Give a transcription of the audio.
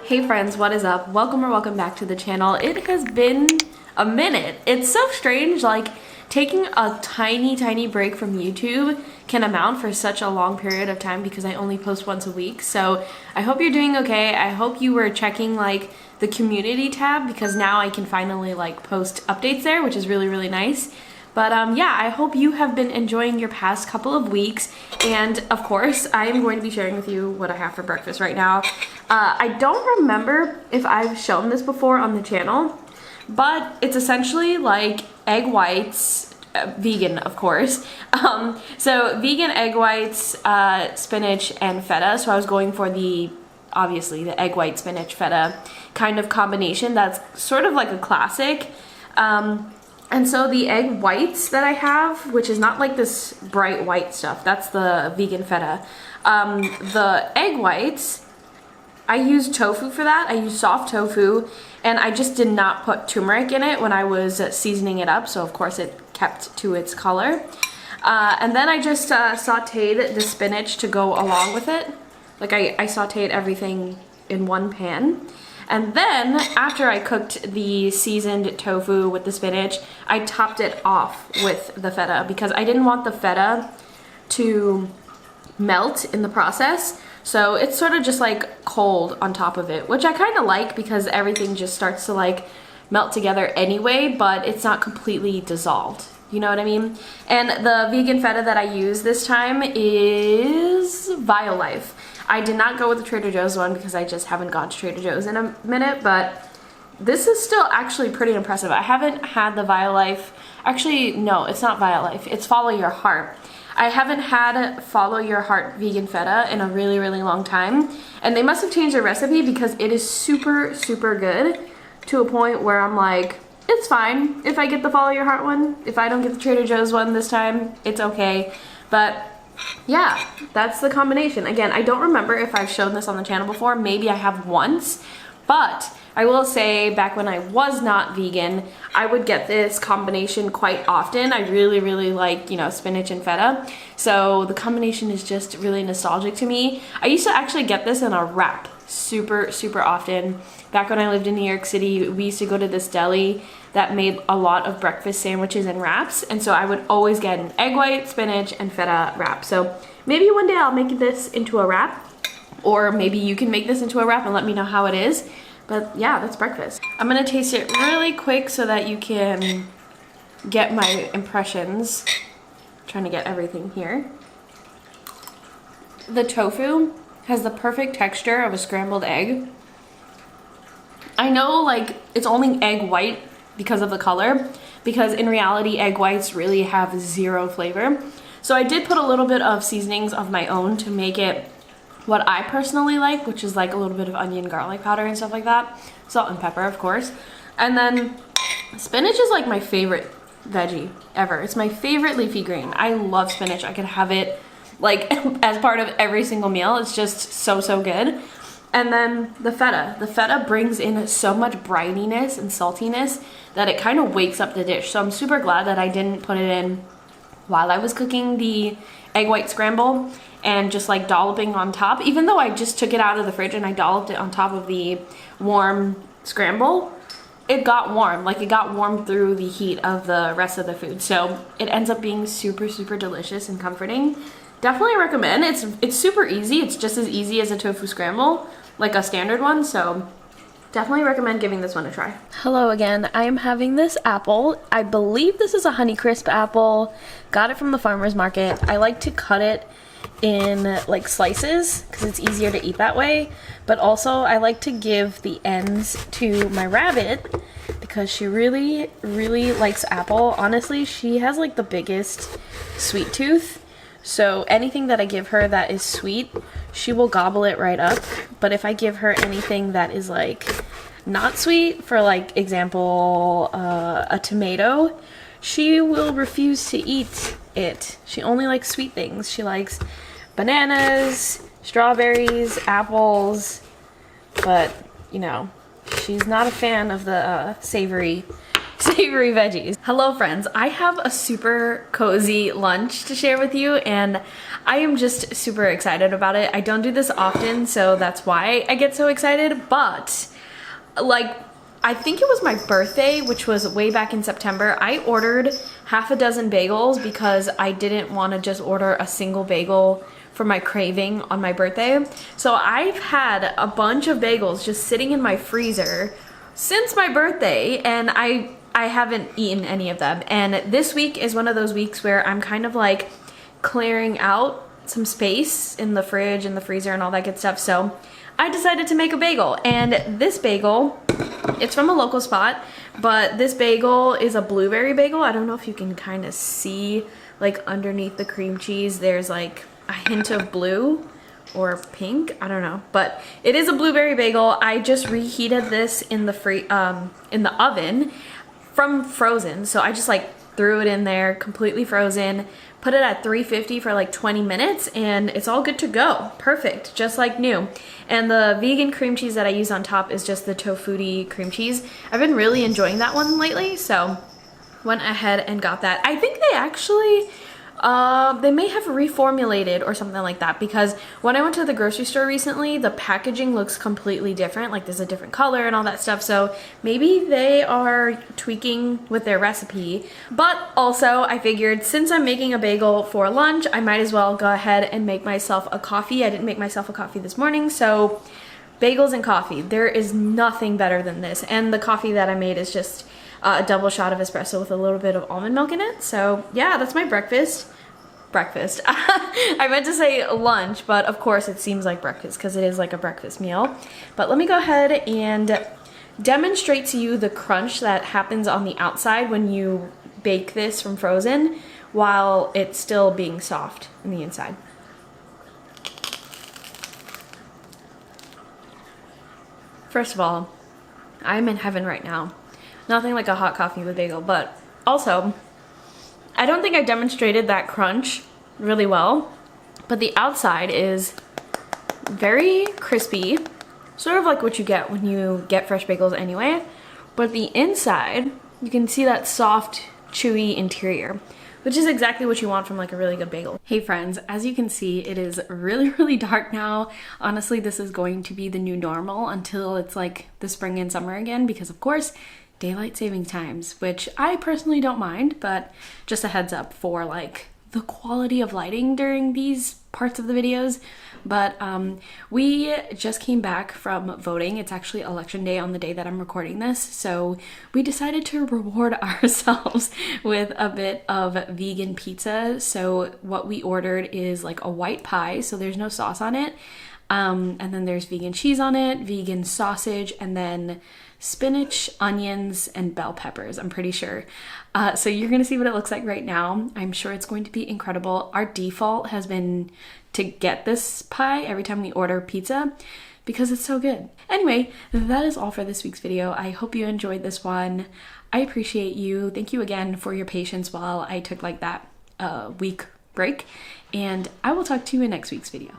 Hey friends, what is up? Welcome or welcome back to the channel. It has been a minute. It's so strange, like taking a tiny break from YouTube can amount for such a long period of time because I only post once a week. So I hope you're doing okay. I hope you were checking like the community tab because now I can finally like post updates there, which is really nice. But yeah, I hope you have been enjoying your past couple of weeks. And of course, I am going to be sharing with you what I have for breakfast right now. I don't remember if I've shown this before on the channel, but it's essentially like egg whites, vegan of course. So vegan egg whites, spinach, and feta. So I was going for obviously the egg white, spinach, feta kind of combination. That's sort of like a classic. And so the egg whites that I have, which is not like this bright white stuff, that's the vegan feta. The egg whites, I use tofu for that. I use soft tofu, and I just did not put turmeric in it when I was seasoning it up, so of course it kept to its color. And then I just sauteed the spinach to go along with it. Like I sauteed everything in one pan. And then, after I cooked the seasoned tofu with the spinach, I topped it off with the feta because I didn't want the feta to melt in the process. So it's sort of just like cold on top of it, which I kind of like because everything just starts to like melt together anyway, but it's not completely dissolved. You know what I mean? And the vegan feta that I use this time is Violife. I did not go with the Trader Joe's one because I just haven't gone to Trader Joe's in a minute, but this is still actually pretty impressive. I haven't had the Violife. Actually, no, it's not Violife. It's Follow Your Heart. I haven't had Follow Your Heart vegan feta in a really long time, and they must have changed their recipe because it is super good to a point where I'm like, it's fine if I get the Follow Your Heart one. If I don't get the Trader Joe's one this time, it's okay. But yeah, that's the combination. Again, I don't remember if I've shown this on the channel before. Maybe I have once, but I will say back when I was not vegan, I would get this combination quite often. I really like, you know, spinach and feta. So the combination is just really nostalgic to me. I used to actually get this in a wrap super often. Back when I lived in New York City, we used to go to this deli that made a lot of breakfast sandwiches and wraps, and so I would always get an egg white, spinach, and feta wrap. So maybe one day I'll make this into a wrap, or maybe you can make this into a wrap and let me know how it is. But yeah, that's breakfast. I'm gonna taste it really quick so that you can get my impressions. I'm trying to get everything here. The tofu has the perfect texture of a scrambled egg. I know like it's only egg white because of the color, because in reality egg whites really have zero flavor. So I did put a little bit of seasonings of my own to make it what I personally like, which is like a little bit of onion, garlic powder and stuff like that. Salt and pepper, of course. And then spinach is like my favorite veggie ever. It's my favorite leafy green. I love spinach. I could have it like as part of every single meal. It's just so good. And then the feta brings in so much brininess and saltiness that it kind of wakes up the dish. So I'm super glad that I didn't put it in while I was cooking the egg white scramble and just like dolloping on top. Even though I just took it out of the fridge and I dolloped it on top of the warm scramble, it got warm. Like it got warm through the heat of the rest of the food. So it ends up being super delicious and comforting. Definitely recommend. It's super easy. It's just as easy as a tofu scramble, like a standard one, so definitely recommend giving this one a try. Hello again. I am having this apple. I believe this is a Honeycrisp apple. Got it from the farmer's market. I like to cut it in like slices because it's easier to eat that way, but also I like to give the ends to my rabbit because she really likes apple. Honestly, she has like the biggest sweet tooth. So anything that I give her that is sweet, she will gobble it right up. But if I give her anything that is like not sweet, for like example, a tomato, she will refuse to eat it. She only likes sweet things. She likes bananas, strawberries, apples, but you know, she's not a fan of the savory savory veggies. Hello friends, I have a super cozy lunch to share with you and I am just super excited about it. I don't do this often, so that's why I get so excited, but like, I think it was my birthday, which was way back in September. I ordered half a dozen bagels because I didn't want to just order a single bagel for my craving on my birthday. So I've had a bunch of bagels just sitting in my freezer since my birthday, and I haven't eaten any of them. And this week is one of those weeks where I'm kind of like clearing out some space in the fridge and the freezer and all that good stuff. So I decided to make a bagel, and this bagel, it's from a local spot, but this bagel is a blueberry bagel. I don't know if you can kind of see, like underneath the cream cheese, there's like a hint of blue or pink, I don't know, but it is a blueberry bagel. I just reheated this in the oven from frozen, so I just like threw it in there completely frozen, put it at 350 for like 20 minutes, and it's all good to go. Perfect, just like new. And the vegan cream cheese that I use on top is just the tofutti cream cheese. I've been really enjoying that one lately, so went ahead and got that. I think they actually they may have reformulated or something like that, because when I went to the grocery store recently, the packaging looks completely different, like there's a different color and all that stuff, so maybe they are tweaking with their recipe. But also I figured since I'm making a bagel for lunch, I might as well go ahead and make myself a coffee. I didn't make myself a coffee this morning, so bagels and coffee, there is nothing better than this. And the coffee that I made is just a double shot of espresso with a little bit of almond milk in it. So yeah, that's my breakfast. I meant to say lunch, but of course it seems like breakfast because it is like a breakfast meal. But let me go ahead and demonstrate to you the crunch that happens on the outside when you bake this from frozen while it's still being soft on the inside. First of all, I'm in heaven right now. Nothing like a hot coffee with bagel, but also, I don't think I demonstrated that crunch really well, but the outside is very crispy, sort of like what you get when you get fresh bagels anyway, but the inside, you can see that soft, chewy interior, which is exactly what you want from like a really good bagel. Hey friends, as you can see, it is really dark now. Honestly, this is going to be the new normal until it's like the spring and summer again, because of course, daylight saving times, which I personally don't mind, but just a heads up for like the quality of lighting during these parts of the videos. But we just came back from voting. It's actually election day on the day that I'm recording this, so we decided to reward ourselves with a bit of vegan pizza. So what we ordered is like a white pie, so there's no sauce on it, and then there's vegan cheese on it, vegan sausage, and then spinach, onions, and bell peppers, I'm pretty sure. So you're gonna see what it looks like right now. I'm sure it's going to be incredible. Our default has been to get this pie every time we order pizza because it's so good. Anyway, that is all for this week's video. I hope you enjoyed this one. I appreciate you. Thank you again for your patience while I took like that week break, and I will talk to you in next week's video.